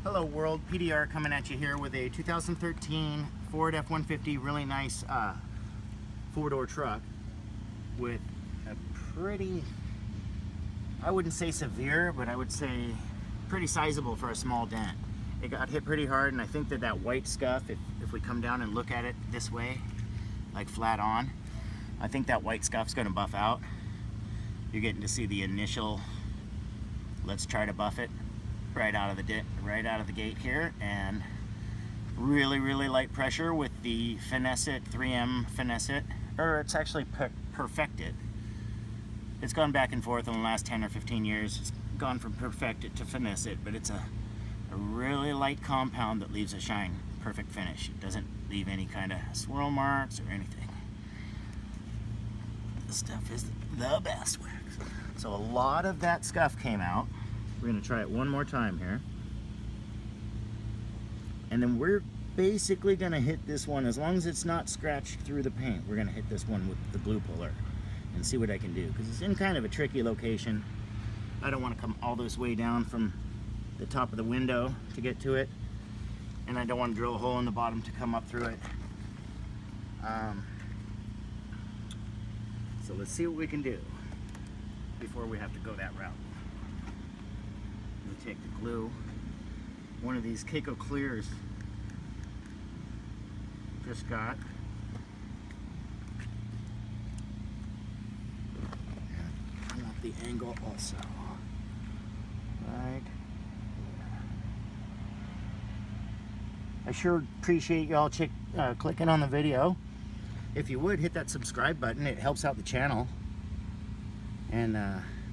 Hello world, PDR coming at you here with a 2013 Ford F-150, really nice four-door truck with a pretty, I wouldn't say severe, but I would say pretty sizable for a small dent. It got hit pretty hard, and I think that white scuff, if we come down and look at it this way, like flat on, I think that white scuff's going to buff out. You're getting to see the initial, let's try to buff it, right out of the gate here, and really light pressure with the Finesse It 3M Finesse It, or it's actually Perfect-It. It's gone back and forth in the last 10 or 15 years. It's gone from Perfect-It to Finesse It, but it's a really light compound that leaves a shine, perfect finish. It doesn't leave any kind of swirl marks or anything. This stuff is the best wax. So a lot of that scuff came out. We're going to try it one more time here. And then we're basically going to hit this one, as long as it's not scratched through the paint, we're going to hit this one with the glue puller and see what I can do. Because it's in kind of a tricky location. I don't want to come all this way down from the top of the window to get to it. And I don't want to drill a hole in the bottom to come up through it. So let's see what we can do before we have to go that route. We take the glue, one of these Keiko Clears just got. I want the angle also. Right. I sure appreciate y'all clicking on the video. If you would, hit that subscribe button. It helps out the channel. And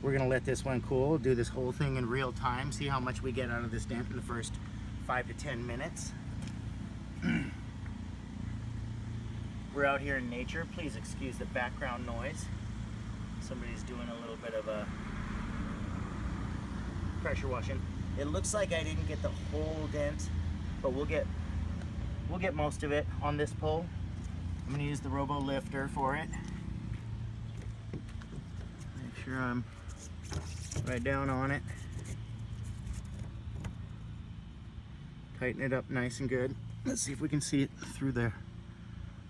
we're gonna let this one cool, do this whole thing in real time, see how much we get out of this dent in the first 5 to 10 minutes. We're out here in nature. Please excuse the background noise. Somebody's doing a little bit of a pressure washing. It looks like I didn't get the whole dent, but we'll get most of it on this pull. I'm gonna use the robo lifter for it. Make sure I'm right down on it. Tighten it up nice and good. Let's see if we can see it through there.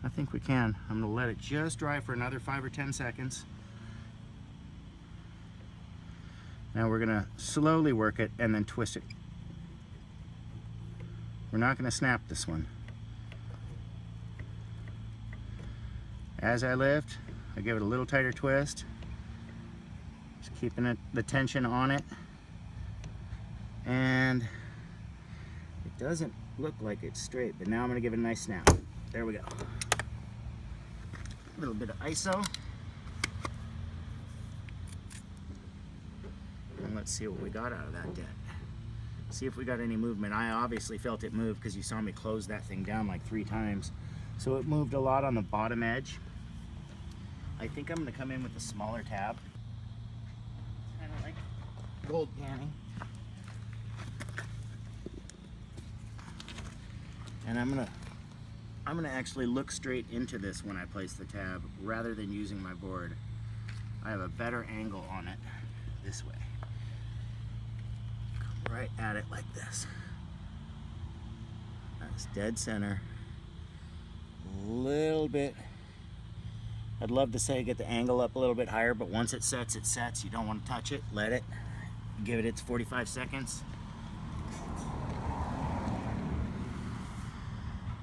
I think we can. I'm gonna let it just dry for another 5 or 10 seconds. Now we're gonna slowly work it and then twist it. We're not gonna snap this one. As I lift, I give it a little tighter twist. Just keeping the tension on it. And it doesn't look like it's straight, but now I'm gonna give it a nice snap. There we go. A little bit of ISO. And let's see what we got out of that dent. See if we got any movement. I obviously felt it move because you saw me close that thing down like 3 times. So it moved a lot on the bottom edge. I think I'm gonna come in with a smaller tab. Kind of like gold panning. And I'm gonna actually look straight into this when I place the tab rather than using my board. I have a better angle on it this way. Come right at it like this. That's dead center. A little bit. I'd love to say get the angle up a little bit higher, but once it sets, it sets. You don't want to touch it. Let it. Give it its 45 seconds.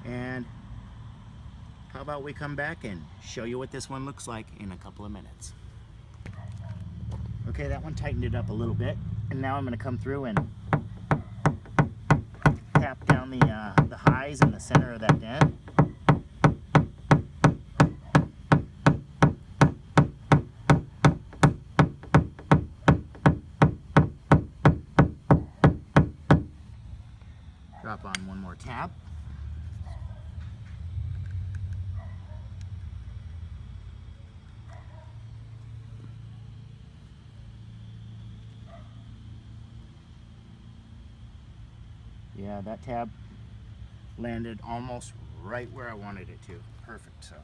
And how about we come back and show you what this one looks like in a couple of minutes. Okay, that one tightened it up a little bit. And now I'm going to come through and tap down the highs in the center of that dent. Drop on one more tab. Yeah, that tab landed almost right where I wanted it to. Perfect. So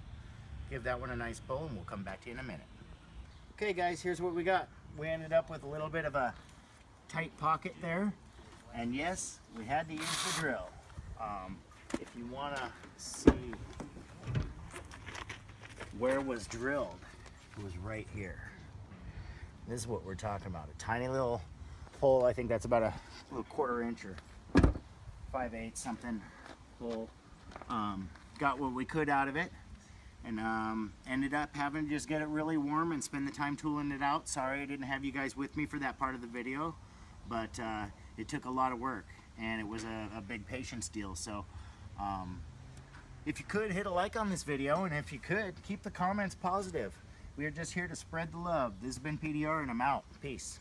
give that one a nice pull and we'll come back to you in a minute. Okay guys, here's what we got. We ended up with a little bit of a tight pocket there. And yes, we had to use the drill. If you want to see where it was drilled, it was right here. This is what we're talking about. A tiny little hole. I think that's about a little 1/4 inch or 5/8 something hole. Got what we could out of it, and ended up having to just get it really warm and spend the time tooling it out. Sorry I didn't have you guys with me for that part of the video, but it took a lot of work, and it was a big patience deal. So if you could, hit a like on this video, and if you could, keep the comments positive. We are just here to spread the love. This has been PDR, and I'm out. Peace.